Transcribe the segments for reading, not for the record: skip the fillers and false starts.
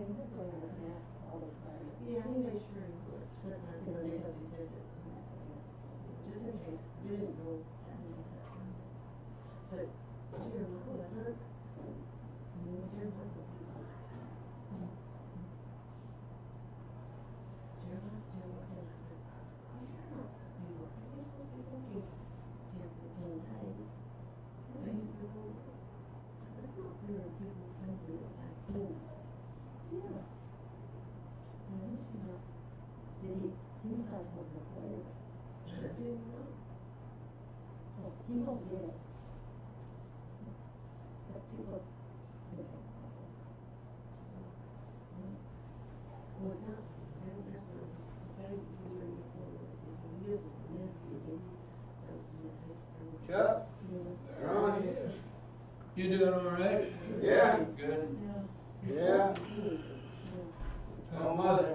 Yeah, he made sure he would. Sometimes, because he said that, just in case, they didn't know that. But, you're like, oh, that's not. Jeremiah's still working. I said, oh, you're not supposed to be working. You're supposed to be working 10, 15 days. No, he's still working. I said, that's not fair when people come to me and ask him. Yeah. He was not supposed to play. I didn't know. Oh, he won't get it. But people, one time, that's what the bank was doing before, is he lived with this kid. Chuck? Ron? You doing all right? Yeah. Good. Yeah. Oh, Mother.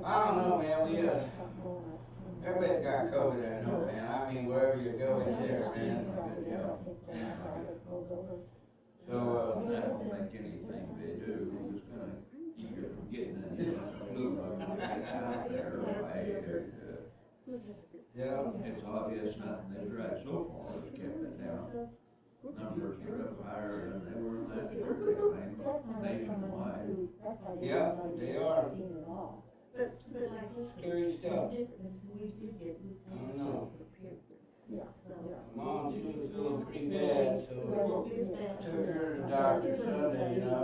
I don't know, man. Everybody's got COVID, I know, man. I mean, wherever you go, it's there, man. So, I don't think anything they do is gonna keep you from getting any flu bug that's out there. yeah. It's obvious nothing they've tried so far has kept it down. Numbers are up higher than they were last year, they claim, nationwide. Yeah, they are. But like, Scary stuff. we did get. I don't know. Yeah, so. Mom, she was feeling pretty bad, so took her to the doctor Sunday, you know,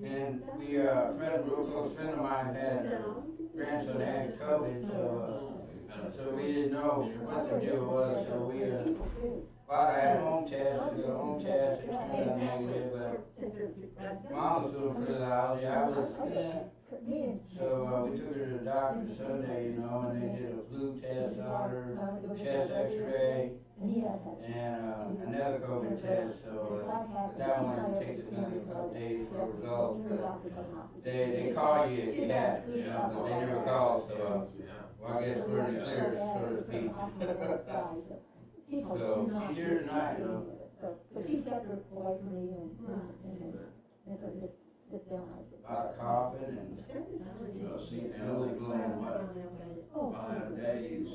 and we, a real close friend of mine had, grandson had COVID, so we didn't know what the deal was, so we, thought I had home test, we got a home test, it turned out negative, but Mom was feeling pretty lousy, I was, so we took her to the doctor Sunday, you know, and they did a flu test on her, chest x-ray, and another COVID test, so that one takes another couple days for results, but they call you if you have it, you know, but they never called, so, well, I guess we're in the clear, so to speak. So, she's here tonight, though. But she kept her away from me and so just down like A lot of coughing and. See, now they claim what, 5 days,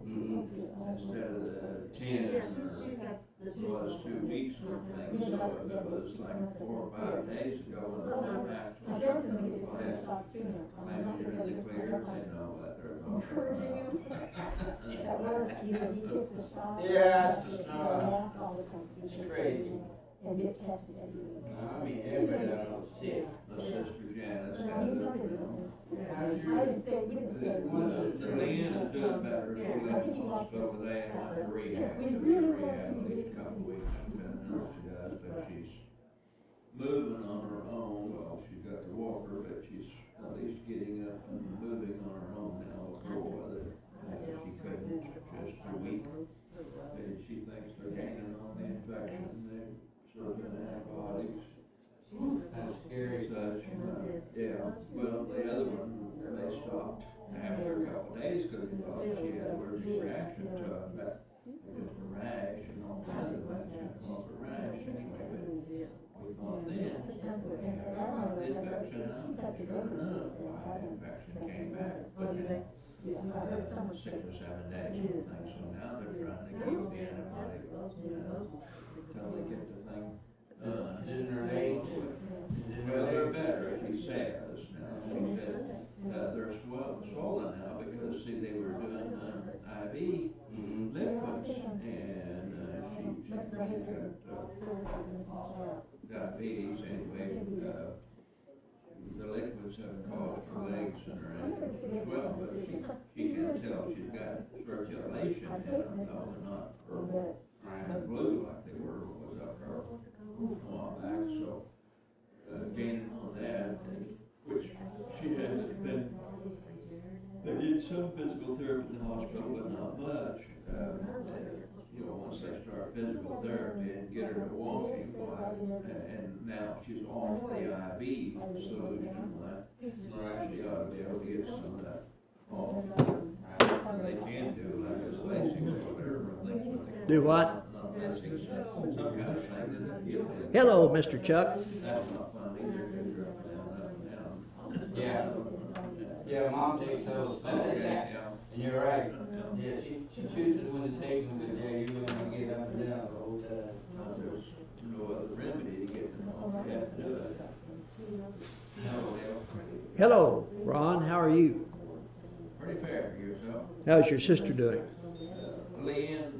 instead of the 10, it was 2 weeks or things, so if it was like 4 or 5 days ago, and they're back to maybe you're in the clear, they know what they're going for. Yeah, it's crazy. And get tested every week. I mean, everybody I know is sick. The sister Janice had it, How's I your, didn't say, you didn't say. Sister Lynn is doing better. She left the hospital today and went to rehab. She'll be in rehab at least a couple of weeks. Depending on what she does, but she's moving on her own. Well, she's got the walker, but she's at least getting up and moving on her own now. Before that, she couldn't just a week. And she thinks they're gaining on the infection. They're serving antibiotics. that's scary. Such, yeah. Well, the other one, they stopped after a couple of days because they thought she had allergic reaction to it, but just a rash and all kinds of things called a rash anyway. But we thought then, the infection out, sure enough, the infection came back. But then, 6 or 7 days, I think. So now they're trying to keep the antibiotic until they get the thing done. Is it in her age? Well, they're better, she says. Now, she said they're swollen now because, see, they were doing IV liquids, and she got diabetes anyway. The liquids have caused her legs and her ankles to swell, but she can tell she's got circulation in them, though they're not blue like they were was up her a while back. So gaining on that, which she has been. They did some physical therapy in the hospital, but not much. You know, once they start physical therapy and get her to walking, and now she's off the IV solution, she ought to be able to get some of that off. They can do like this Lasix or whatever. Do what? Not Lasix, some kind of thing that heals. Hello, Mr. Chuck. That's not fun either. Yeah. Yeah, Mom takes those. Okay, yeah. And you're right. Yeah, she chooses when to take them, because, yeah, you're gonna get up and down the whole time. There's no other remedy to get them home. You have to do it. Hello, Dale. Hello, Ron. How are you? Pretty fair, yourself. How's your sister doing? Leanne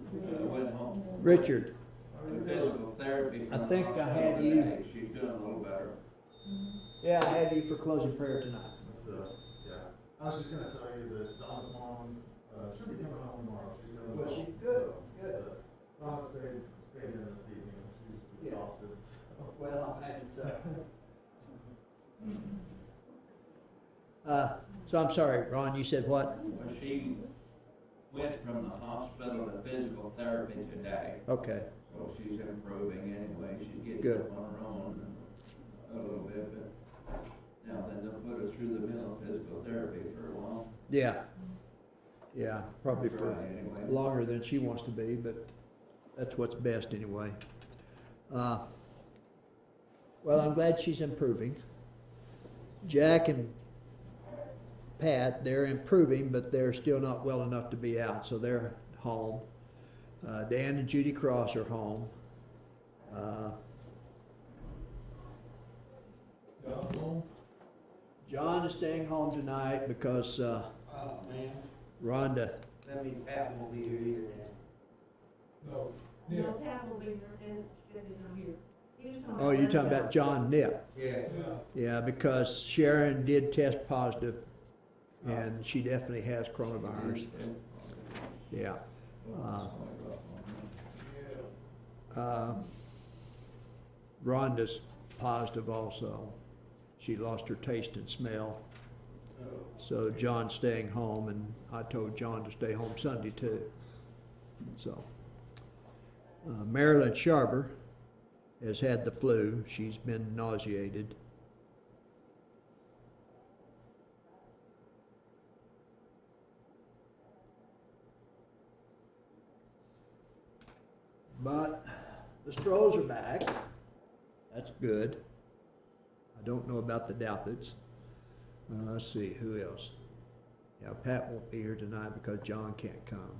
went home. Richard. Physical therapy. I think I had you. She's doing a little better. Yeah, I had you for closing prayer tonight. Yeah. I was just gonna tell you that Donna's mom, should be coming home tomorrow. She's gonna. Well, she good. Donna stayed in this evening. She's exhausted, so. Well, I imagine so. So I'm sorry, Ron, you said what? Well, she went from the hospital to physical therapy today. Okay, So she's improving anyway. She's getting Good. up on her own a little bit, but now then they'll put her through the mill of physical therapy for a while. yeah. Yeah, probably for Right, anyway. longer than she wants to be, but that's what's best anyway. Well, I'm glad she's improving. Jack and Pat, they're improving, but they're still not well enough to be out, so they're home. Dan and Judy Cross are home. John is staying home tonight because Oh, man. Rhonda, That means Pat won't be here either then. No, Pat will be here, and Stephanie's not here. He was talking oh, you're talking about John Nip. Yeah. Yeah, because Sharon did test positive, and she definitely has coronavirus. Yeah. Rhonda's positive also. She lost her taste and smell. So John's staying home, and I told John to stay home Sunday too. So Marilyn Sharber has had the flu. She's been nauseated. But the Strolls are back. That's good. I don't know about the Douthids. Let's see, who else? Yeah, Pat won't be here tonight because John can't come.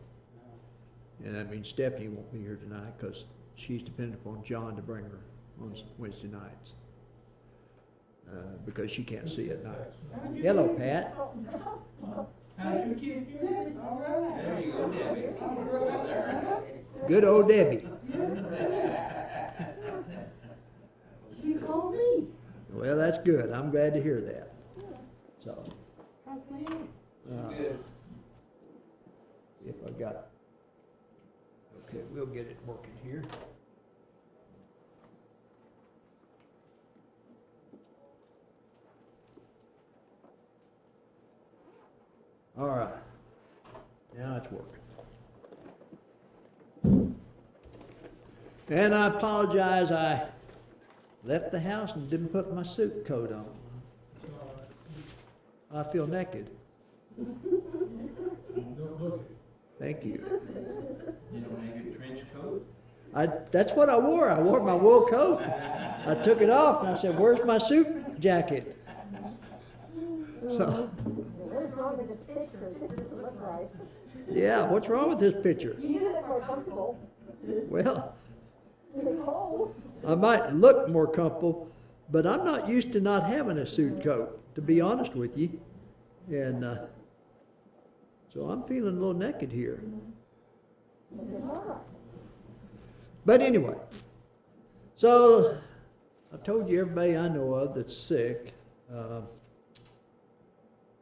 And that means Stephanie won't be here tonight because she's dependent upon John to bring her on Wednesday nights. Because she can't see at night. Hello, Pat. How'd you keep you? All right. There you go, Debbie. I'm really there. Good old Debbie. You called me. Well, that's good. I'm glad to hear that. So, Good. if I got, okay, we'll get it working here. All right, now it's working. And I apologize, I left the house and didn't put my suit coat on. I feel naked. Thank you. You don't have your trench coat? That's what I wore. I wore my wool coat. I took it off and I said, "Where's my suit jacket?" So, What's wrong with this picture? It doesn't look right. yeah, what's wrong with this picture? You need it more comfortable. Well, It's cold. I might look more comfortable, but I'm not used to not having a suit coat, to be honest with you. And so I'm feeling a little naked here. It's all right. But anyway, so I told you everybody I know of that's sick.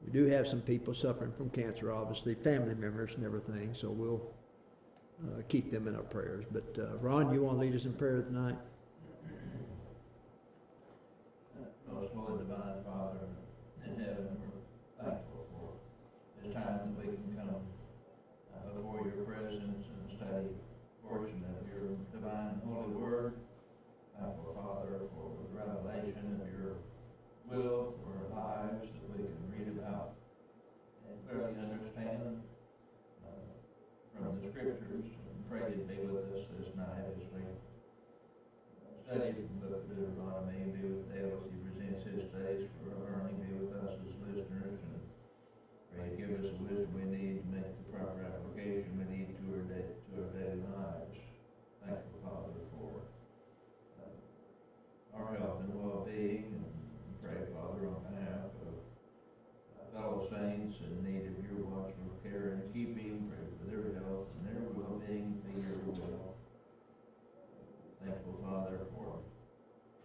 We do have some people suffering from cancer, obviously, family members and everything, so we'll keep them in our prayers. But Ron, you want to lead us in prayer tonight? Most Holy Divine Father in heaven, we're thankful for this time that we can come before your presence and study a portion of your divine holy word. Thankful, Father, for the revelation of your will for our lives that we can read about and clearly understand from the scriptures. And pray to be with us this night as we study from the book of Deuteronomy. Be with Dale as he presents his days for our learning. Be with us as give us the wisdom we need to make the proper application we need to our daily lives. Thankful, Father, for our health and well-being, and pray, Father, on behalf of fellow saints in need of your watchful care and keeping. Pray for their health and their well-being, be your will. Thankful, Father, for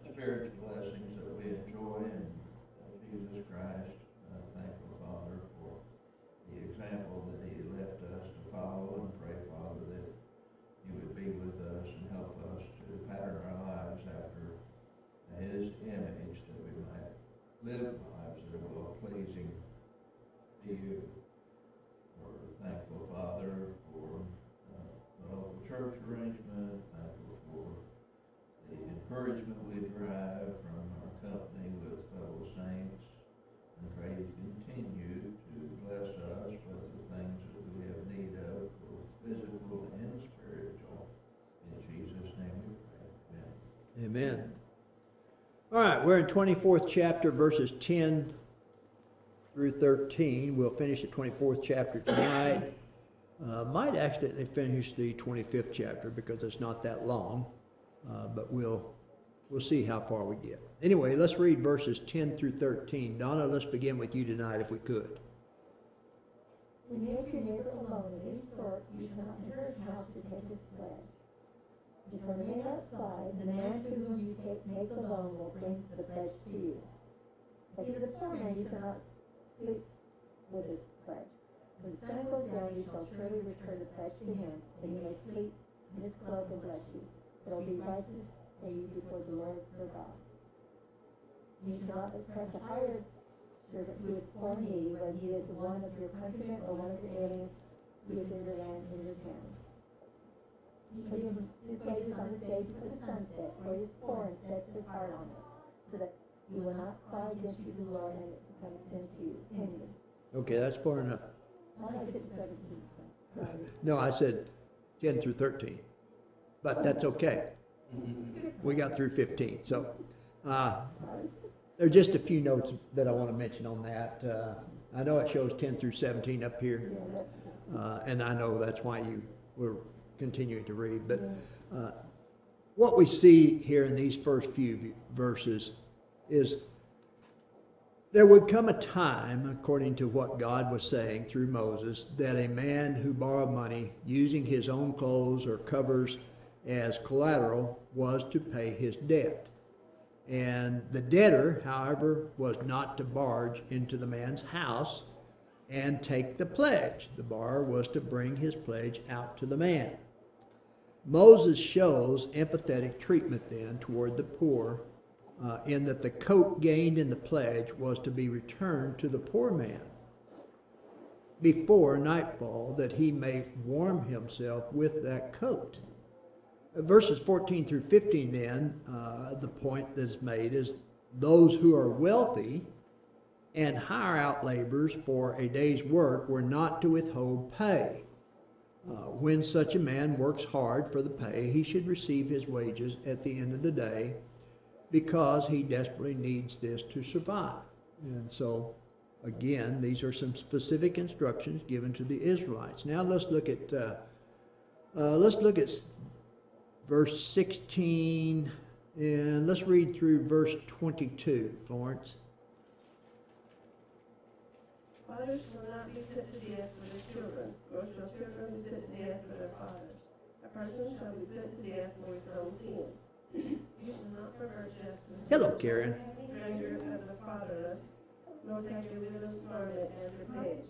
the spiritual blessings that we enjoy in Jesus Christ. Thankful, Father, for the example that he left us to follow, and pray, Father, that you would be with us and help us to pattern our lives after his image, that we might live lives that are well-pleasing to you. We're thankful, Father, for the local church arrangement, thankful for the encouragement we derive from our company with fellow saints, and pray you continue to bless us with the things that we have need of, both physical and spiritual. In Jesus' name we pray. Amen. Amen. All right, we're in 24th chapter, verses 10 through 13. We'll finish the 24th chapter tonight. Might accidentally finish the 25th chapter because it's not that long, but we'll see how far we get. Anyway, let's read verses 10 through 13. Donna, let's begin with you tonight if we could. When you have your neighbor alone in his court, you shall not enter his house to take his pledge. If you remain outside, the man to whom you make the loan will bring the pledge to you. But to the poor man you shall not speak with his pledge. When the sun goes down, you shall surely return the pledge to him, that he may sleep in his cloak and bless you. It will be righteous to you before the Lord your God. You shall not oppress a hired servant who is poor and needy, whether he is one of your countrymen or one of your aliens who is in your land in your town. Put him his wages on his day before the sun sets, for he is poor and sets his heart on it, so that you will not cry against you, the Lord, and it becomes sin to you. Henry. Okay, that's far enough. Well, I said 17. No, I said 10 through 13. But that's okay. We got through 15. So there are just a few notes that I want to mention on that. I know it shows 10 through 17 up here. And I know that's why you were continuing to read. But what we see here in these first few verses is there would come a time, according to what God was saying through Moses, that a man who borrowed money using his own clothes or covers as collateral was to pay his debt. And the debtor, however, was not to barge into the man's house and take the pledge. The borrower was to bring his pledge out to the man. Moses shows empathetic treatment then toward the poor, in that the coat gained in the pledge was to be returned to the poor man before nightfall, that he may warm himself with that coat. Verses 14 through 15 then, the point that's made is those who are wealthy and hire out laborers for a day's work were not to withhold pay. When such a man works hard for the pay, he should receive his wages at the end of the day, because he desperately needs this to survive. And so, again, these are some specific instructions given to the Israelites. Now let's look at verse 16, and let's read through verse 22. Florence. Fathers shall not be put to death for their children, nor shall children be put to death for their fathers. A person shall be put to death for his own sin. You shall not pervert justice. Hello, Karen. Stranger of the fatherless, nor take your widow's garment as your pledge.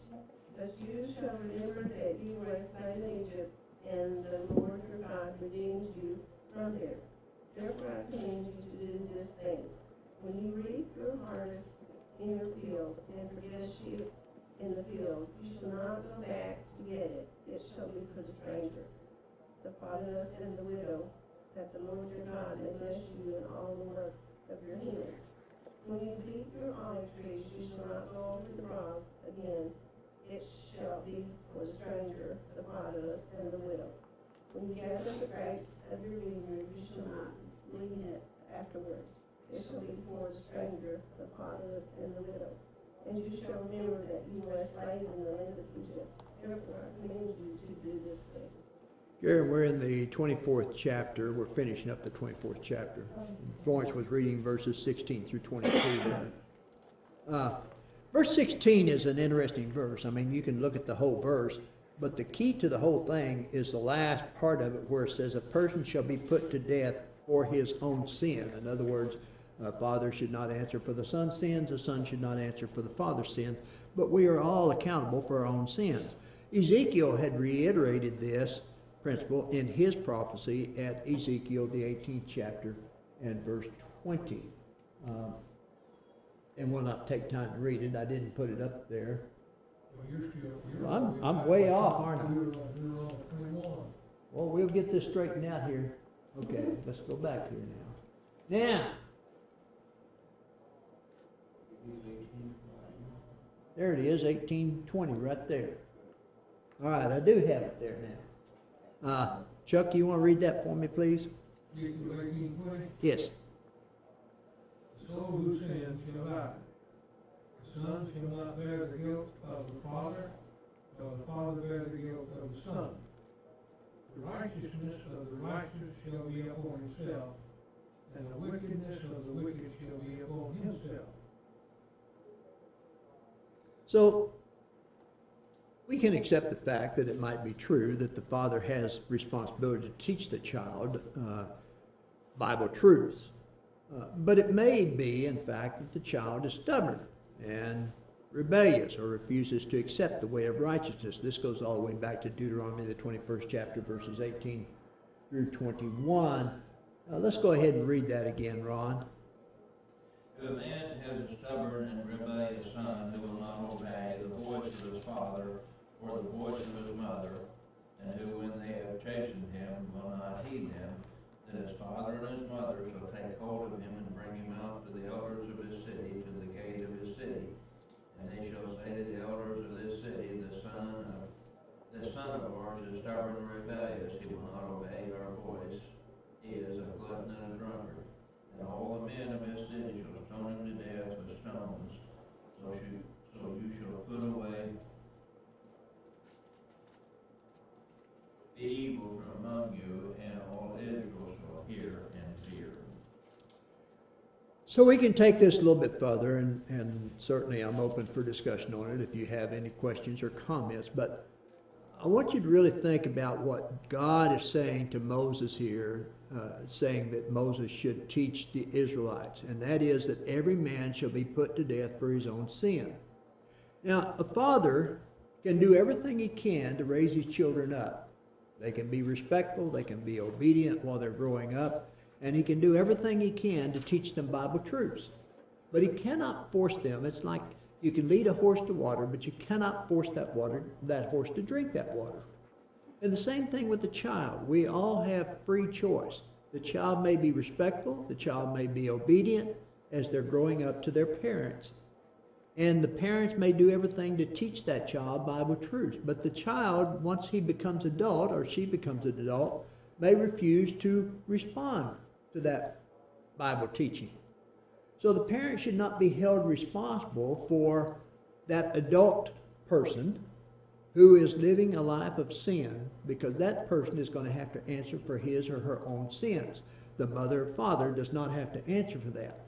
But you shall remember that you were a slave in Egypt, and the Lord your God redeemed you from there. Therefore I command you to do this thing. When you reap your harvest in your field, and forget a sheep in the field, you shall not go back to get it. It shall be for the stranger, the fatherless, and the widow, that the Lord your God may bless you in all the work of your hands. When you beat your olive trees, you shall not go over the cross again. It shall be for the stranger, the fatherless, and the widow. When you gather the grapes of your vineyard, you shall not glean it afterward. It shall be for the stranger, the fatherless, and the widow. And you shall remember that you were a slave in the land of Egypt. Therefore, I command you to do this thing. Gary, we're in the 24th chapter. We're finishing up the 24th chapter. Florence was reading verses 16 through 22 there. Verse 16 is an interesting verse. I mean, you can look at the whole verse, but the key to the whole thing is the last part of it where it says, a person shall be put to death for his own sin. In other words, a father should not answer for the son's sins, a son should not answer for the father's sins, but we are all accountable for our own sins. Ezekiel had reiterated this principle in his prophecy at Ezekiel, the 18th chapter, and verse 20. And we'll not take time to read it. I didn't put it up there. I'm way off, aren't I? Well, we'll get this straightened out here. Okay, let's go back here now. Now, there it is, 18:20, right there. All right, I do have it there now. Chuck, you want to read that for me, please? Yes. The soul who sins shall die. The son shall not bear the guilt of the father, nor the father bear the guilt of the son. The righteousness of the righteous shall be upon himself, and the wickedness of the wicked shall be upon himself. So, we can accept the fact that it might be true that the father has responsibility to teach the child Bible truths. But it may be, in fact, that the child is stubborn and rebellious or refuses to accept the way of righteousness. This goes all the way back to Deuteronomy, the 21st chapter, verses 18 through 21. Let's go ahead and read that again, Ron. If a man has a stubborn and rebellious son who will not obey the voice of his father or the voice of his mother, and who, when they have chastened him, will not heed them, then his father and his mother shall take hold of him and bring him out to the elders of his city, to the gate of his city. And they shall say to the elders of this city, this son of ours is stubborn and rebellious. He will not obey our voice. He is a glutton and a drunkard. And all the men of his city shall stone him to death with stones. So you shall put away the evil from among you, and all Israel shall hear and fear. So we can take this a little bit further, and certainly I'm open for discussion on it if you have any questions or comments, but I want you to really think about what God is saying to Moses here, saying that Moses should teach the Israelites, and that is that every man shall be put to death for his own sin. Now, a father can do everything he can to raise his children up. They can be respectful, they can be obedient while they're growing up, and he can do everything he can to teach them Bible truths. But he cannot force them. It's like you can lead a horse to water, but you cannot force that horse to drink that water. And the same thing with the child. We all have free choice. The child may be respectful, the child may be obedient as they're growing up to their parents. And the parents may do everything to teach that child Bible truths. But the child, once he becomes adult or she becomes an adult, may refuse to respond to that Bible teaching. So the parent should not be held responsible for that adult person who is living a life of sin, because that person is going to have to answer for his or her own sins. The mother or father does not have to answer for that.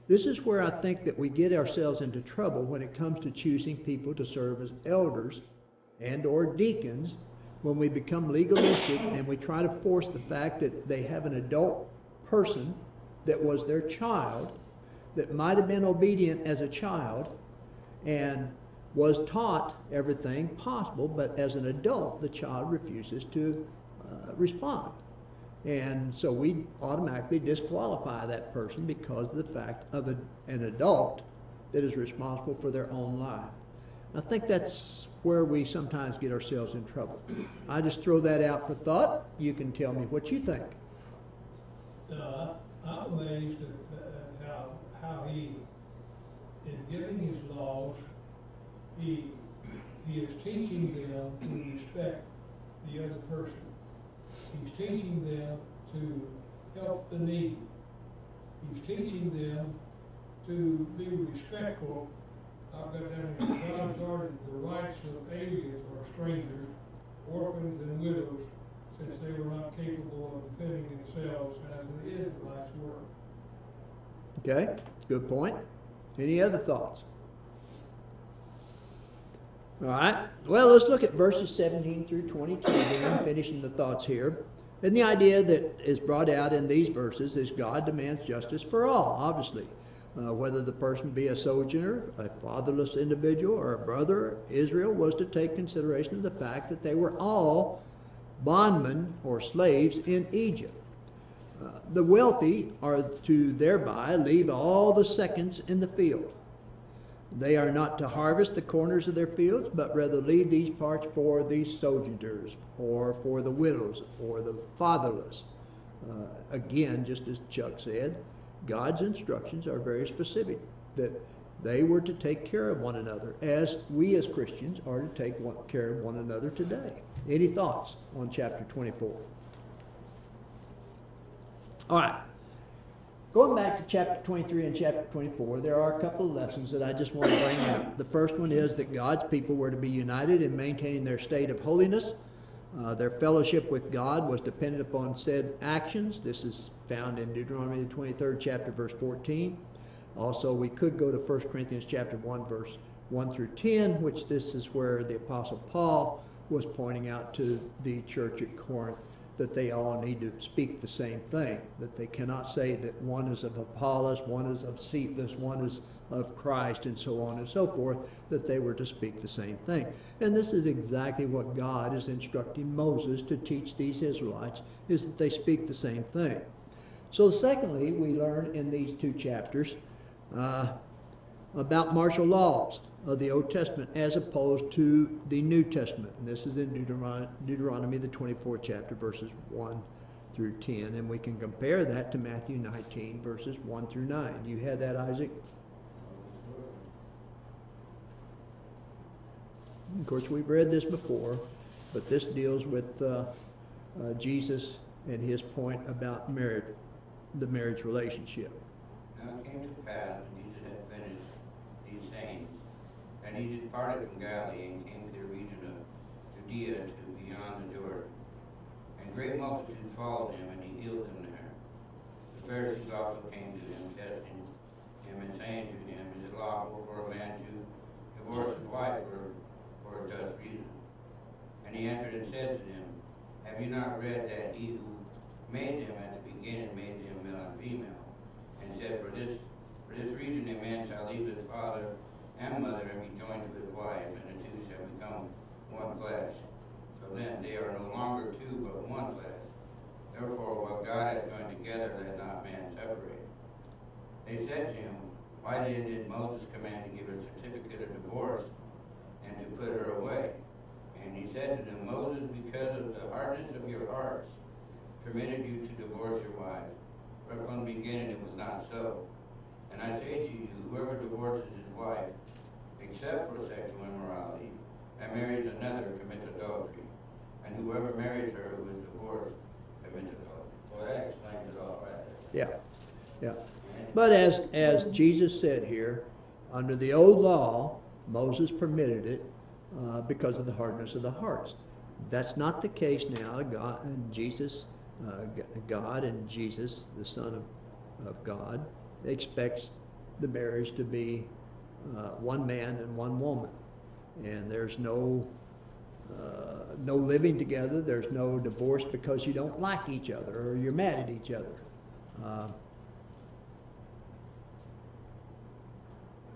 This is where I think that we get ourselves into trouble when it comes to choosing people to serve as elders and or deacons, when we become legalistic and we try to force the fact that they have an adult person that was their child, that might have been obedient as a child and was taught everything possible, but as an adult, the child refuses to respond. And so we automatically disqualify that person because of the fact of an adult that is responsible for their own life. I think that's where we sometimes get ourselves in trouble. I just throw that out for thought. You can tell me what you think. I'm amazed at how he, in giving his laws, he is teaching them to respect the other person. He's teaching them to help the needy. He's teaching them to be respectful I've got down here, God guarded the rights of aliens or strangers, orphans and widows, since they were not capable of defending themselves as the Israelites were. Okay, good point. Any other thoughts? All right, well, let's look at verses 17 through 22, then, finishing the thoughts here. And the idea that is brought out in these verses is God demands justice for all, obviously. Whether the person be a sojourner, a fatherless individual, or a brother, Israel was to take consideration of the fact that they were all bondmen or slaves in Egypt. The wealthy are to thereby leave all the seconds in the field. They are not to harvest the corners of their fields, but rather leave these parts for the sojourners, or for the widows, or the fatherless. Again, just as Chuck said, God's instructions are very specific, that they were to take care of one another, as we as Christians are to take care of one another today. Any thoughts on chapter 24? All right. Going back to chapter 23 and chapter 24, there are a couple of lessons that I just want to bring out. The first one is that God's people were to be united in maintaining their state of holiness. Their fellowship with God was dependent upon said actions. This is found in Deuteronomy the 23rd chapter, verse 14. Also, we could go to 1 Corinthians chapter 1, verse 1 through 10, which this is where the Apostle Paul was pointing out to the church at Corinth that they all need to speak the same thing, that they cannot say that one is of Apollos, one is of Cephas, one is of Christ, and so on and so forth, that they were to speak the same thing. And this is exactly what God is instructing Moses to teach these Israelites, is that they speak the same thing. So secondly, we learn in these two chapters about martial laws of the Old Testament as opposed to the New Testament. And this is in Deuteronomy the 24th chapter, verses 1 through 10. And we can compare that to Matthew 19, verses 1 through 9. You had that, Isaac? Of course, we've read this before, but this deals with Jesus and his point about marriage, the marriage relationship. Now it came to pass when Jesus had finished these sayings, that he departed from Galilee and came to the region of Judea to beyond the Jordan. And great multitudes followed him, and he healed them there. The Pharisees also came to him, testing him and saying to him, Is it lawful for a man to divorce his wife for a just reason? And he answered and said to them, Have you not read that he who made them at the beginning made them male and female? And said, For this reason a man shall leave his father and mother and be joined to his wife, and the two shall become one flesh. So then they are no longer two, but one flesh. Therefore what God has joined together, let not man separate. They said to him, Why then did Moses command to give a certificate of divorce and to put her away? And he said to them, Moses, because of the hardness of your hearts, permitted you to divorce your wives. But from the beginning it was not so. And I say to you, whoever divorces his wife, except for sexual immorality, and marries another commits adultery. And whoever marries her who is divorced commits adultery. Well, that explains it all right there. Yeah. But as Jesus said here, under the old law, Moses permitted it because of the hardness of the hearts. That's not the case now. God and Jesus, the Son of God, expects the marriage to be one man and one woman, and there's no living together. There's no divorce because you don't like each other or you're mad at each other.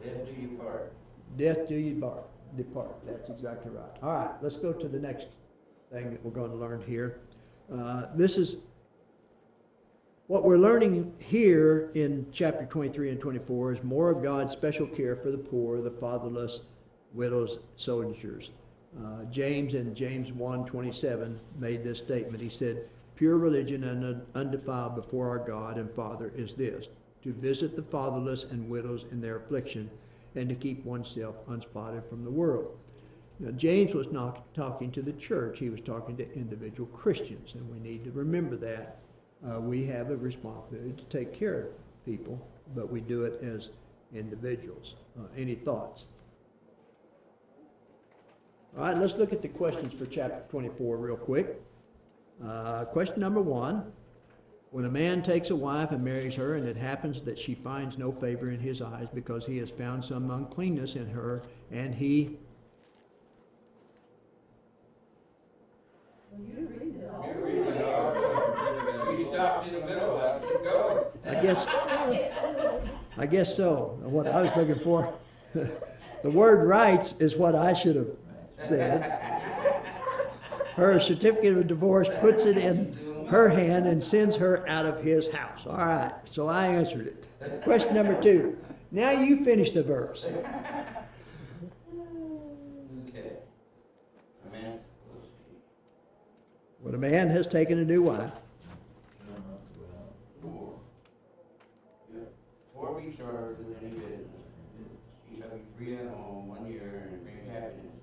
Death do you part. Death do you depart. That's exactly right. All right, let's go to the next thing that we're going to learn here. This is what we're learning here in chapter 23 and 24 is more of God's special care for the poor, the fatherless, widows, sojourners. James in James 1:27 made this statement. He said, Pure religion and undefiled before our God and Father is this, to visit the fatherless and widows in their affliction and to keep oneself unspotted from the world. Now, James was not talking to the church. He was talking to individual Christians, and we need to remember that. We have a responsibility to take care of people, but we do it as individuals. Any thoughts? All right, let's look at the questions for chapter 24 real quick. Question number 1. When a man takes a wife and marries her, and it happens that she finds no favor in his eyes because he has found some uncleanness in her, and he... You read it all. You read it all. You stopped in the middle of it. Keep going. I guess so. What I was looking for, the word rights is what I should have said. Her certificate of divorce puts it in her hand and sends her out of his house. All right, so I answered it. Question number 2. Now you finish the verse. Okay. Amen. When a man has taken a new wife, 4 weeks or with any business. She shall be free at home 1 year and bring happiness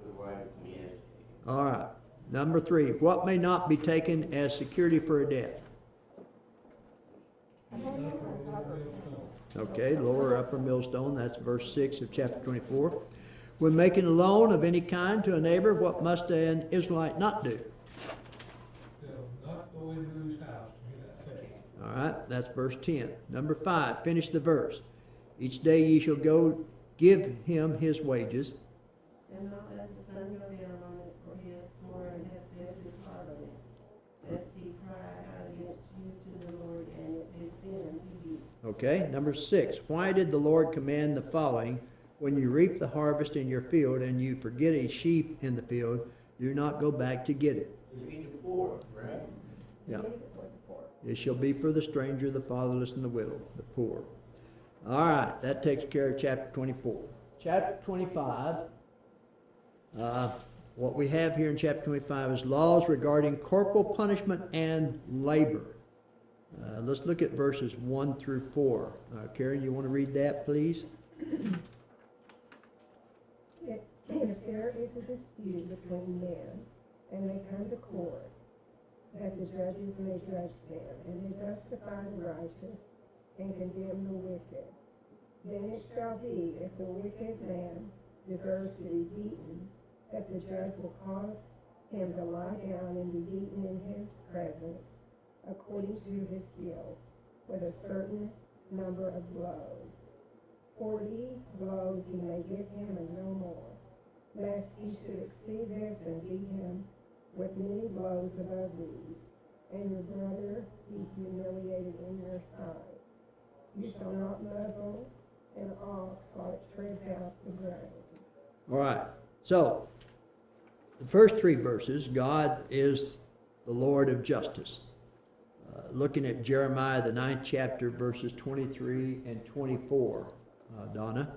to the wife whom he has taken. all right. Number 3, what may not be taken as security for a debt? Okay, lower or upper millstone, that's verse 6 of chapter 24. When making a loan of any kind to a neighbor, what must an Israelite not do? They'll not go into his house to get that taken. All right, that's verse 10. Number 5, finish the verse. Each day ye shall go give him his wages. And not let the sun go down on it, for he has sworn and has set his heart on it, lest he cry out against you to the Lord, and it is sin unto you. Okay, number 6, why did the Lord command the following? When you reap the harvest in your field and you forget a sheep in the field, do not go back to get it. You mean the poor, right? Yeah. It shall be for the stranger, the fatherless, and the widow, the poor. All right, that takes care of chapter 24. Chapter 25, what we have here in chapter 25 is laws regarding corporal punishment and labor. Let's look at verses 1 through 4. Karen, you want to read that, please? If there is a dispute between men, and they come to court, that the judges may judge them, and they justify the righteous, and condemn the wicked. Then it shall be, if the wicked man deserves to be beaten, that the judge will cause him to lie down and be beaten in his presence, according to his guilt, with a certain number of blows. 40 blows he may give him, and no more, lest he should exceed this and beat him with many blows above these, and your brother be humiliated in your sight. You shall not muzzle an ox while it treads out the grain. All right, so the first 3 verses, God is the Lord of justice. Looking at Jeremiah, the 9th chapter, verses 23 and 24. Donna?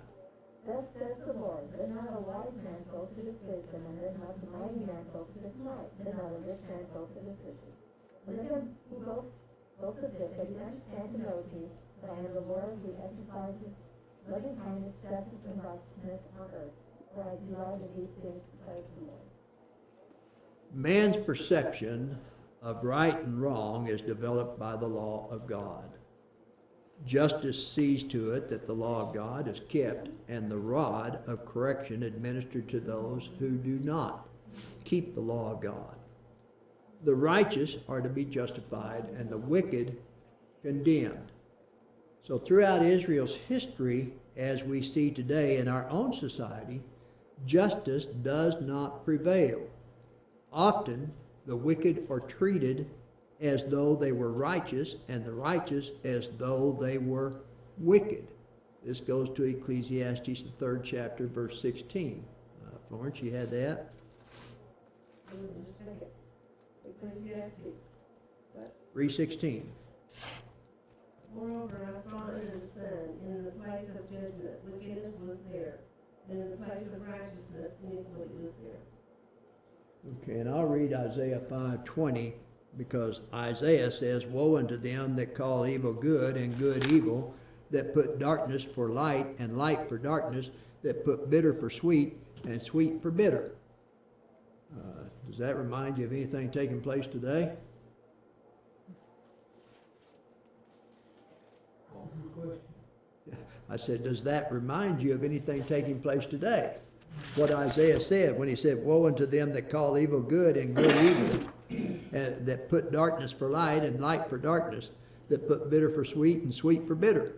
Thus says the Lord, let not a wise man go to the wisdom, and let not the mighty man go to the might, let not a rich man go to the riches. Let him who both of this, that he understand and knows me, that I am the Lord who exercises loving kindness, justice, and righteousness on earth, for I delight in these things, declares the Lord. Man's perception of right and wrong is developed by the law of God. Justice sees to it that the law of God is kept, and the rod of correction administered to those who do not keep the law of God. The righteous are to be justified, and the wicked condemned. So throughout Israel's history, as we see today in our own society, justice does not prevail. Often, the wicked are treated as though they were righteous, and the righteous as though they were wicked. This goes to Ecclesiastes, the 3rd chapter, verse 16. Florence, you had that? Just a second. Ecclesiastes. 3:16. Moreover, I saw under the sun, in the place of judgment, wickedness was there, and in the place of righteousness, iniquity was there. Okay, and I'll read Isaiah 5:20, because Isaiah says, woe unto them that call evil good and good evil, that put darkness for light and light for darkness, that put bitter for sweet and sweet for bitter. Does that remind you of anything taking place today? Good question. I said, does that remind you of anything taking place today? what Isaiah said when he said, woe unto them that call evil good and good evil, and that put darkness for light and light for darkness, that put bitter for sweet and sweet for bitter.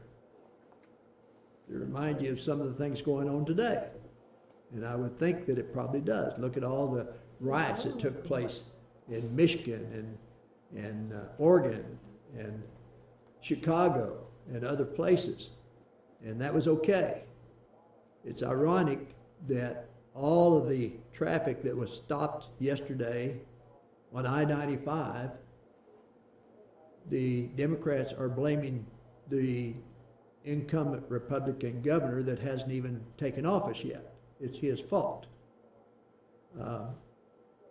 To remind you of some of the things going on today. And I would think that it probably does. Look at all the riots that took place in Michigan and Oregon and Chicago and other places. And that was okay. It's ironic that all of the traffic that was stopped yesterday on I-95, the Democrats are blaming the incumbent Republican governor that hasn't even taken office yet. It's his fault.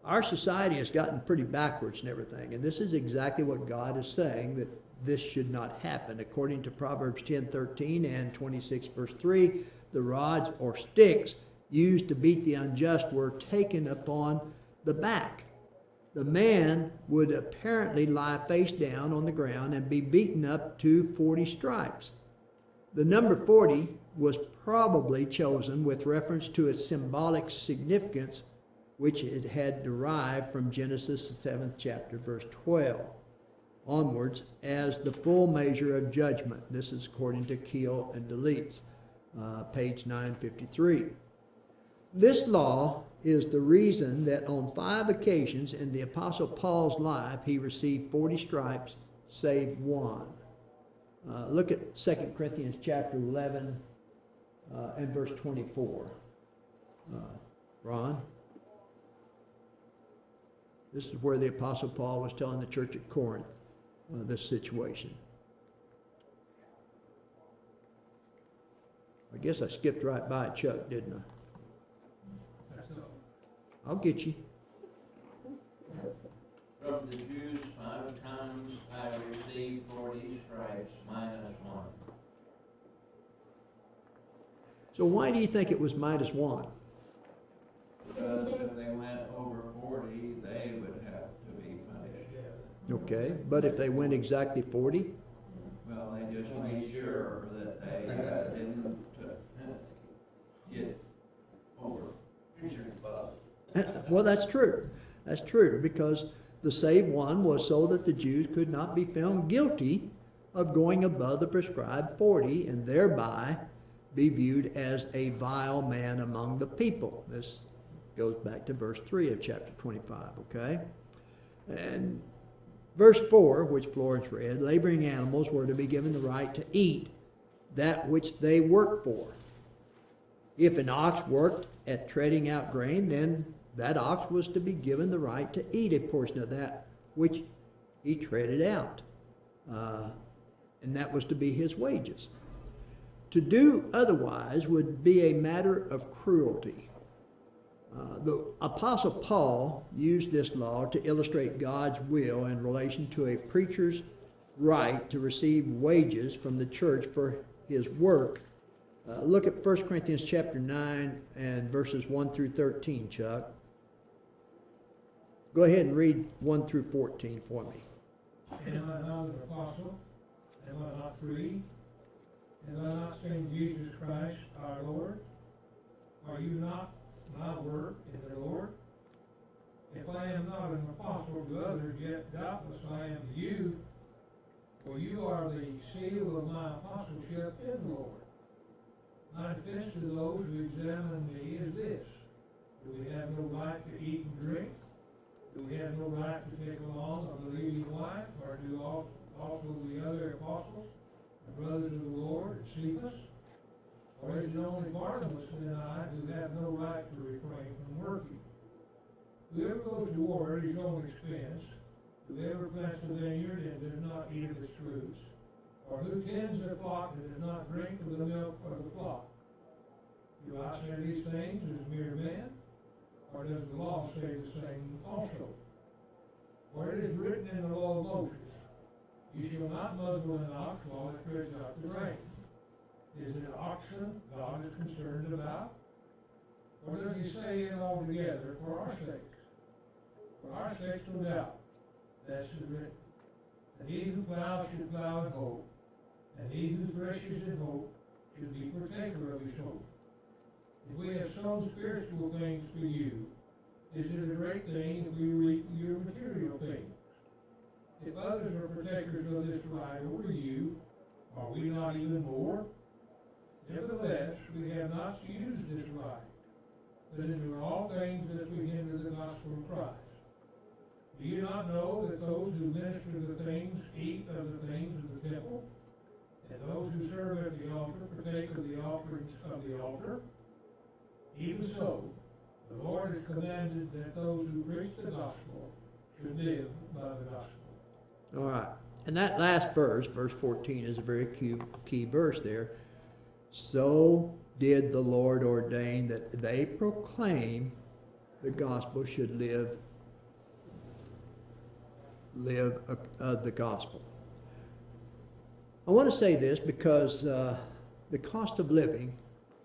Our society has gotten pretty backwards and everything, and this is exactly what God is saying, that this should not happen. According to Proverbs 10:13 and 26 verse 3, the rods or sticks used to beat the unjust were taken upon the back. The man would apparently lie face down on the ground and be beaten up to 40 stripes. The number 40 was probably chosen with reference to its symbolic significance, which it had derived from Genesis, the 7th chapter, verse 12, onwards, as the full measure of judgment. This is according to Keel and Deletes, page 953. This law is the reason that on 5 occasions in the Apostle Paul's life he received 40 stripes, save one. Look at 2 Corinthians chapter 11 and verse 24. Ron? This is where the Apostle Paul was telling the church at Corinth this situation. I guess I skipped right by it, Chuck, didn't I? I'll get you. From the Jews 5 times I received 40 stripes minus 1. So why do you think it was minus 1? Because if they went over 40, they would have to be punished. Okay, but if they went exactly 40? Well, they just made sure that they didn't get over. Well, that's true. That's true, because the save one was so that the Jews could not be found guilty of going above the prescribed 40 and thereby be viewed as a vile man among the people. This goes back to verse 3 of chapter 25, okay? And verse 4, which Florence read, laboring animals were to be given the right to eat that which they worked for. If an ox worked at treading out grain, then that ox was to be given the right to eat a portion of that which he treaded out. And that was to be his wages. To do otherwise would be a matter of cruelty. The Apostle Paul used this law to illustrate God's will in relation to a preacher's right to receive wages from the church for his work. Look at 1 Corinthians chapter 9 and verses 1 through 13, Chuck. Go ahead and read 1 through 14 for me. Am I not an apostle? Am I not free? Am I not saying Jesus Christ our Lord? Are you not my work in the Lord? If I am not an apostle to others, yet doubtless I am to you, for you are the seal of my apostleship in the Lord. My defense to those who examine me is this: do we have no right to eat and drink? Do we have no right to take along a believing wife, or do also the other apostles, the brothers of the Lord, and Cephas? Or is it only Barnabas and I who have no right to refrain from working? Whoever goes to war at his own expense, whoever plants a vineyard and does not eat of its fruits, or who tends a flock and does not drink of the milk of the flock? Do I say these things as mere men? Or does the law say the same also? For it is written in the law of Moses, you shall not muzzle an ox while it treads out the grain. Is it oxen God is concerned about? Or does he say it altogether for our sakes? For our sakes, no doubt. That's written. And he who plows should plow in hope, and he who threshes in hope should be partaker of his hope. If we have sown spiritual things for you, is it a great thing if we reap your material things? If others are partakers of this right over you, are we not even more? Nevertheless, we have not used this right, but in all things that we hinder the gospel of Christ. Do you not know that those who minister the things eat of the things of the temple, and those who serve at the altar partake of the offerings of the altar? Even so, the Lord has commanded that those who preach the gospel should live by the gospel. All right. And that last verse, verse 14, is a very key verse there. So did the Lord ordain that they proclaim the gospel should live the gospel. I want to say this because the cost of living,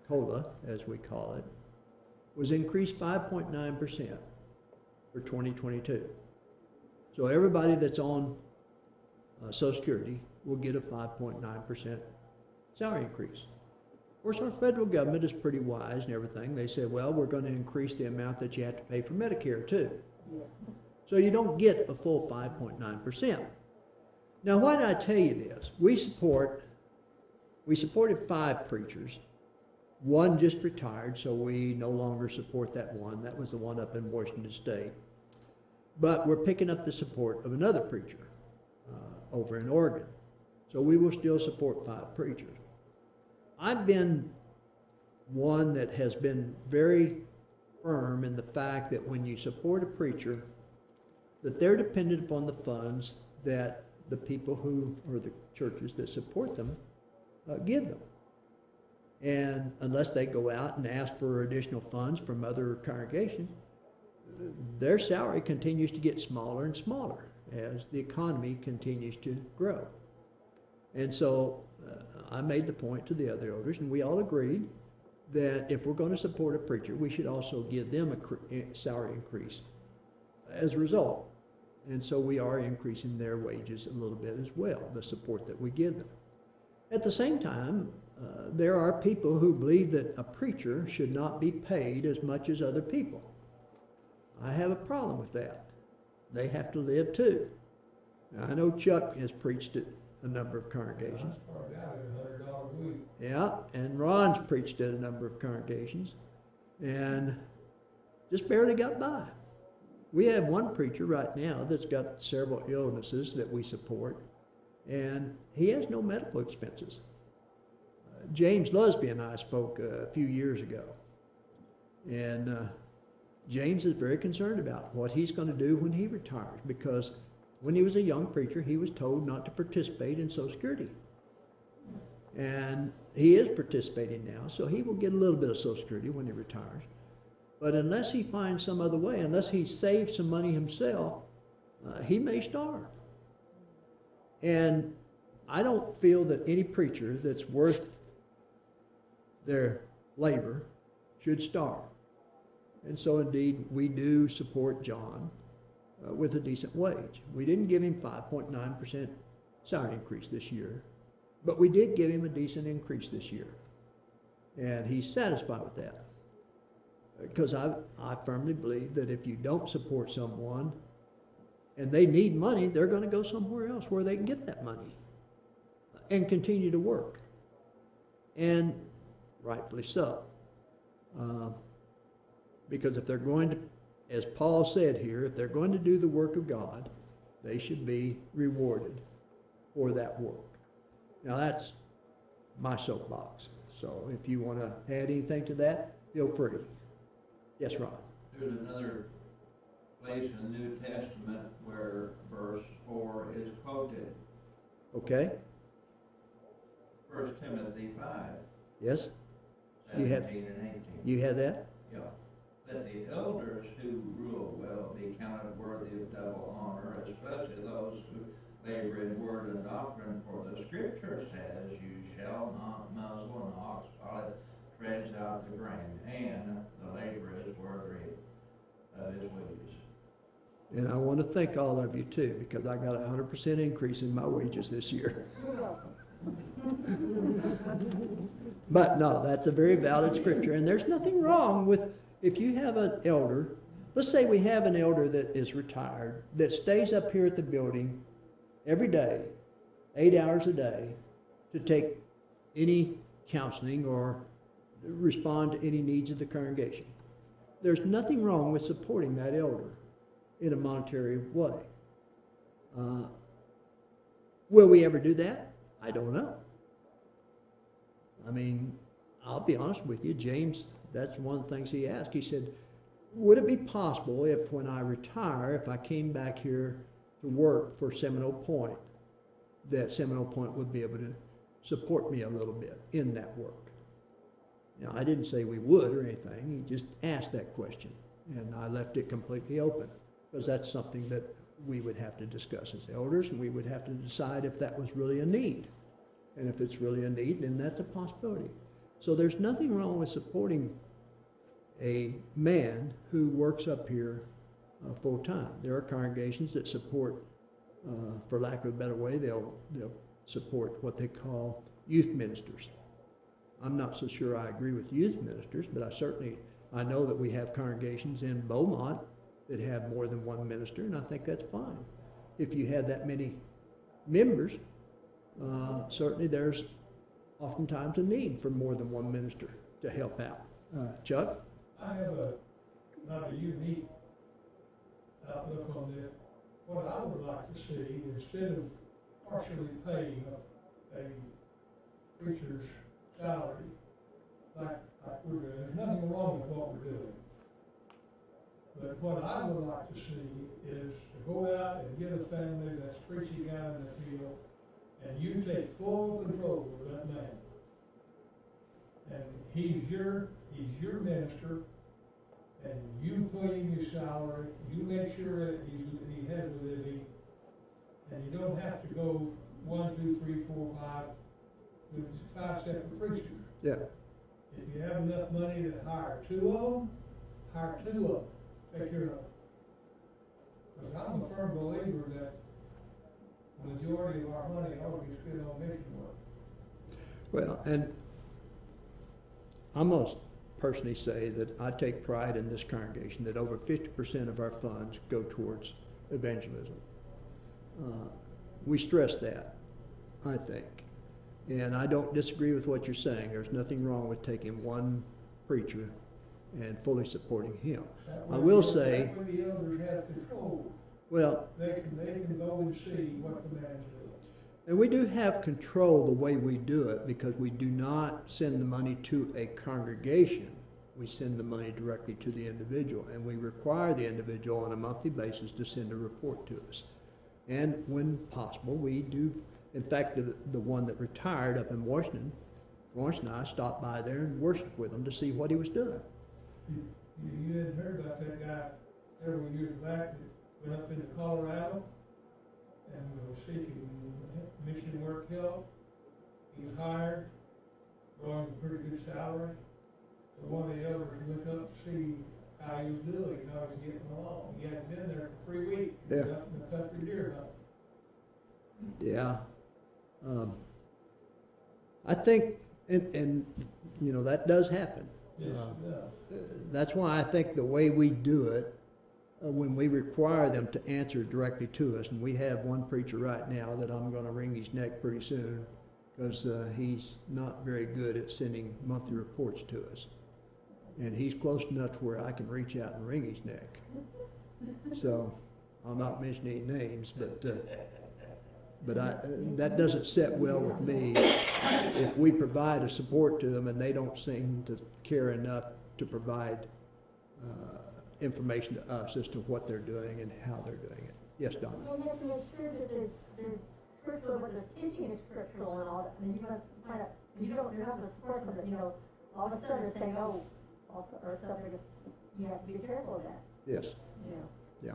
COLA as we call it, was increased 5.9% for 2022. So everybody that's on Social Security will get a 5.9% salary increase. Of course, our federal government is pretty wise and everything. They said, well, we're going to increase the amount that you have to pay for Medicare too. So you don't get a full 5.9%. Now, why did I tell you this? We supported 5 preachers. One just retired, so we no longer support that one. That was the one up in Washington State. But we're picking up the support of another preacher over in Oregon. So we will still support 5 preachers. I've been one that has been very firm in the fact that when you support a preacher, that they're dependent upon the funds that the people who, or the churches that support them, give them. And unless they go out and ask for additional funds from other congregations, their salary continues to get smaller and smaller as the economy continues to grow. And so I made the point to the other elders, and we all agreed that if we're going to support a preacher, we should also give them a salary increase as a result. And so we are increasing their wages a little bit as well, the support that we give them. At the same time, there are people who believe that a preacher should not be paid as much as other people. I have a problem with that. They have to live too. Now, I know Chuck has preached at a number of congregations. Yeah, and Ron's preached at a number of congregations and just barely got by. We have one preacher right now that's got several illnesses that we support, and he has no medical expenses. James Lusby and I spoke a few years ago, and James is very concerned about what he's going to do when he retires, because when he was a young preacher, he was told not to participate in Social Security. And he is participating now, so he will get a little bit of Social Security when he retires. But unless he finds some other way, unless he saves some money himself, he may starve. And I don't feel that any preacher that's worth their labor should starve. And so indeed, we do support John with a decent wage. We didn't give him 5.9% salary increase this year, but we did give him a decent increase this year. And he's satisfied with that. Because I firmly believe that if you don't support someone and they need money, they're going to go somewhere else where they can get that money and continue to work. And rightfully so. Because if they're going to, as Paul said here, if they're going to do the work of God, they should be rewarded for that work. Now that's my soapbox. So if you want to add anything to that, feel free. Yes, Ron. There's another place in the New Testament where verse 4 is quoted. Okay. 1 Timothy 5. Yes. 17 and 18. You had that? Yeah. Let the elders who rule well be counted worthy of double honor, especially those who labor in word and doctrine, for the Scripture says, you shall not muzzle an ox while it treads out the grain, and the laborer is worthy of his wages. And I want to thank all of you too, because I got a 100% increase in my wages this year. But no, that's a very valid scripture, and there's nothing wrong with, if you have an elder, let's say we have an elder that is retired, that stays up here at the building every day, 8 hours a day, to take any counseling or respond to any needs of the congregation. There's nothing wrong with supporting that elder in a monetary way. Will we ever do that? I don't know. I mean, I'll be honest with you, James, that's one of the things he asked. He said, would it be possible if when I retire, if I came back here to work for Seminole Pointe, that Seminole Pointe would be able to support me a little bit in that work? Now, I didn't say we would or anything. He just asked that question, and I left it completely open, because that's something that we would have to discuss as elders, and we would have to decide if that was really a need. And if it's really a need, then that's a possibility. So there's nothing wrong with supporting a man who works up here full time. There are congregations that support, for lack of a better way, they'll support what they call youth ministers. I'm not so sure I agree with youth ministers, but I know that we have congregations in Beaumont that have more than one minister, and I think that's fine. If you have that many members, certainly there's oftentimes a need for more than one minister to help out. Chuck? I have not a unique outlook on this. What I would like to see, instead of partially paying a preacher's salary, like we're doing, there's nothing wrong with what we're doing. But what I would like to see is to go out and get a family that's preaching out in the field, and you take full control of that man. And he's your minister, and you pay him his salary, you make sure that he has a living, and you don't have to go 1, 2, 3, 4, 5 with 5 separate preachers. Yeah. If you have enough money to hire 2 of them, hire 2 of them. Take care of them. Because I'm a firm believer that the majority of our money ought to be spent on mission work. Well, and I'm going to personally say that I take pride in this congregation that over 50% of our funds go towards evangelism. We stress that, I think. And I don't disagree with what you're saying. There's nothing wrong with taking one preacher and fully supporting him. I will say, that way the elders have control. well, They can go and see what the man's doing. and we do have control the way we do it, because we do not send the money to a congregation. We send the money directly to the individual, and we require the individual on a monthly basis to send a report to us. And when possible, we do. In fact, the one that retired up in Washington, Lawrence and I stopped by there and worshiped with him to see what he was doing. You hadn't heard about that guy several years back that went up into Colorado and was seeking mission work help. He was hired, drawing a pretty good salary. So one of the elders went up to see how he was doing, how he was getting along. He hadn't been there for 3 weeks. Yeah. He was up in the country deer hunting. Yeah. I think, and you know, that does happen. Yes, it does. That's why I think the way we do it, when we require them to answer directly to us, and we have one preacher right now that I'm going to wring his neck pretty soon, because he's not very good at sending monthly reports to us. And he's close enough to where I can reach out and wring his neck. So I'll not mention any names, but that doesn't sit well with me if we provide a support to them and they don't seem to care enough to provide information to us as to what they're doing and how they're doing it. Yes, Donna? And you have to make sure that there's scriptural, what the teaching is scriptural and all that, and you must kind of, you're not the support them, you know, all of a sudden they're saying, oh, or stuff, you have to be careful of that. Yes. Yeah. Yeah.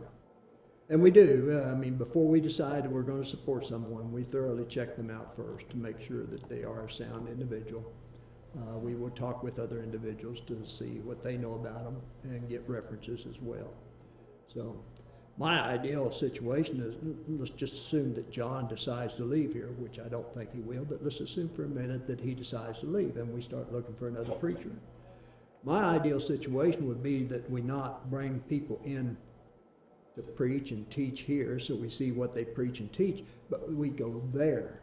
And we do. I mean, before we decide that we're going to support someone, we thoroughly check them out first to make sure that they are a sound individual. We will talk with other individuals to see what they know about them and get references as well. So My ideal situation is, let's just assume that John decides to leave here, which I don't think he will, but let's assume for a minute that he decides to leave and we start looking for another preacher. My ideal situation would be that we not bring people in to preach and teach here so we see what they preach and teach, but we go there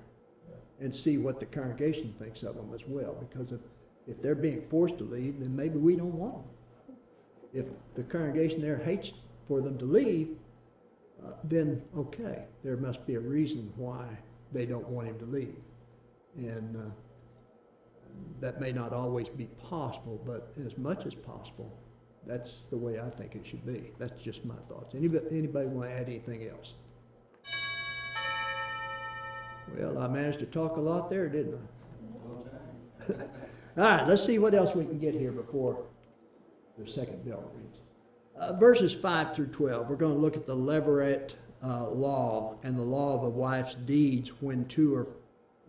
and see what the congregation thinks of them as well, because if they're being forced to leave, then maybe we don't want them. If the congregation there hates for them to leave, then okay, there must be a reason why they don't want him to leave. And that may not always be possible, but as much as possible, that's the way I think it should be. That's just my thoughts. Anybody want to add anything else? Well, I managed to talk a lot there, didn't I? All right, let's see what else we can get here before the second bell rings. Verses 5 through 12, we're going to look at the levirate law and the law of a wife's deeds when two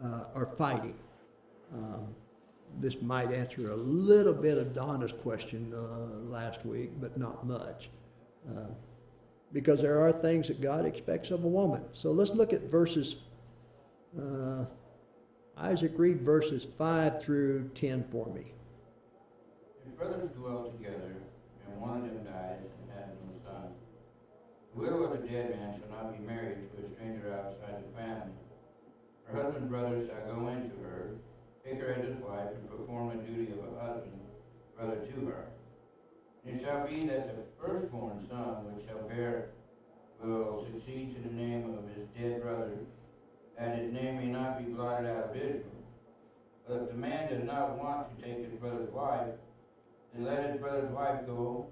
are fighting. This might answer a little bit of Donna's question last week, but not much. Because there are things that God expects of a woman. So let's look at verses, Isaac, read verses 5 through 10 for me. If brothers dwell together, and one of them dies and has no son, the widow of the dead man shall not be married to a stranger outside the family. Her husband's brother shall go into her, take her as his wife, and perform the duty of a husband, brother to her. And it shall be that the firstborn son which shall bear will succeed to the name of his dead brother, that his name may not be blotted out of Israel. But if the man does not want to take his brother's wife, then let his brother's wife go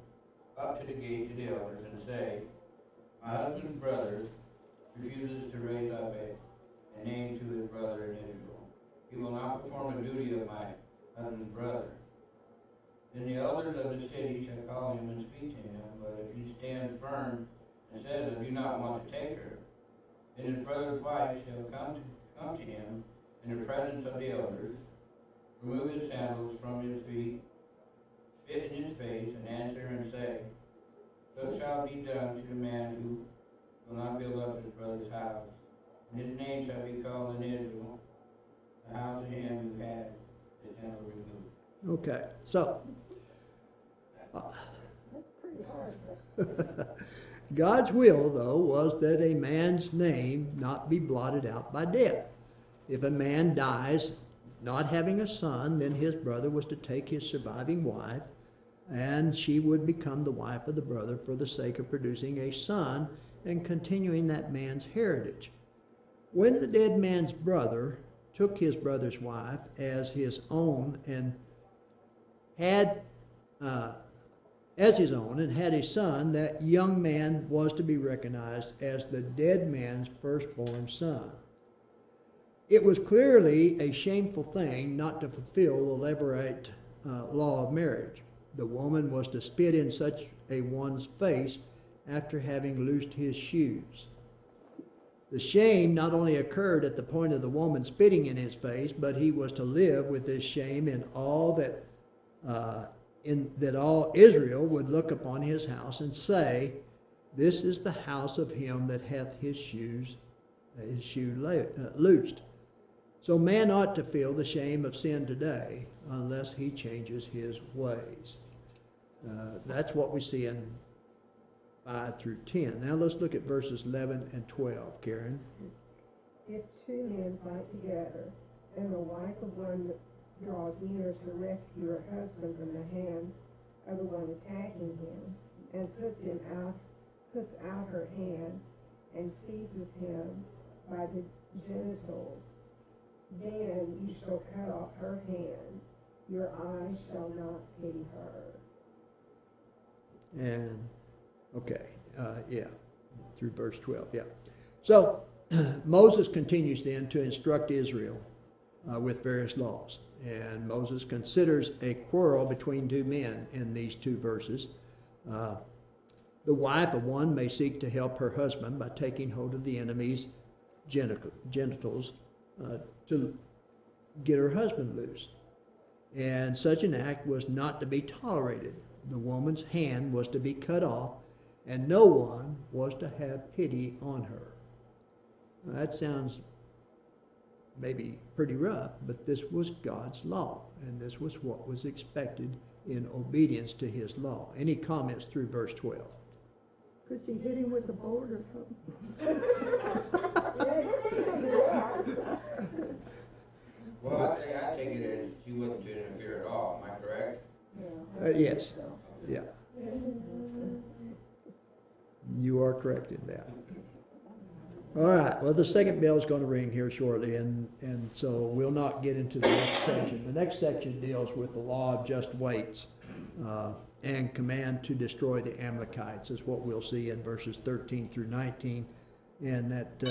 up to the gate to the elders and say, my husband's brother refuses to raise up a name to his brother in Israel. He will not perform the duty of my husband's brother. Then the elders of the city shall call him and speak to him, but if he stands firm and says, I do not want to take her, then his brother's wife shall come to him in the presence of the elders, remove his sandals from his feet, spit in his face, and answer and say, so shall be done to the man who will not build up his brother's house. And his name shall be called in Israel, the house of him who had his temple removed. Okay, so God's will, though, was that a man's name not be blotted out by death. If a man dies not having a son, then his brother was to take his surviving wife, and she would become the wife of the brother for the sake of producing a son and continuing that man's heritage. When the dead man's brother took his brother's wife as his own and had a son, that young man was to be recognized as the dead man's firstborn son. It was clearly a shameful thing not to fulfill the levirate law of marriage. The woman was to spit in such a one's face after having loosed his shoes. The shame not only occurred at the point of the woman spitting in his face, but he was to live with this shame in all that all Israel would look upon his house and say, this is the house of him that hath his shoe loosed. So man ought to feel the shame of sin today unless he changes his ways. That's what we see in 5 through 10. Now let's look at verses 11 and 12, Karen. If two men fight together, and the wife of one draws near to rescue her husband from the hand of the one attacking him, and puts out her hand and seizes him by the genitals, then you shall cut off her hand. Your eyes shall not pity her. And, okay, through verse 12, yeah. So, Moses continues then to instruct Israel with various laws. And Moses considers a quarrel between two men in these two verses. The wife of one may seek to help her husband by taking hold of the enemy's genitals to get her husband loose. And such an act was not to be tolerated. The woman's hand was to be cut off, and no one was to have pity on her. Now, that sounds maybe pretty rough, but this was God's law, and this was what was expected in obedience to his law. Any comments through verse 12? Could she hit him with a board or something? Well, I take it as she wasn't to interfere at all, am I correct? Yes, yeah. You are correct in that. All right, well, the second bell is going to ring here shortly, and so we'll not get into the next section. The next section deals with the law of just weights and command to destroy the Amalekites, is what we'll see in verses 13 through 19, and that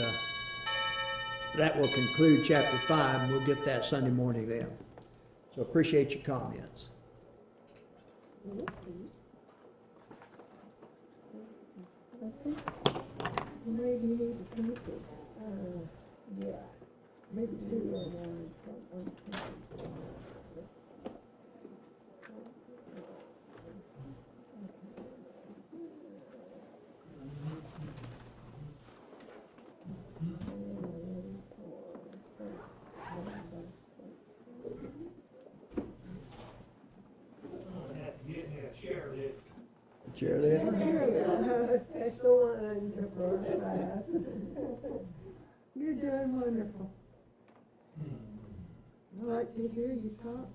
will conclude chapter 5, and we'll get that Sunday morning then. So appreciate your comments. Maybe you need to keep it. Yeah, maybe 2 or 1. Chairlift. That's the one to first class. You're doing wonderful. I like to hear you talk.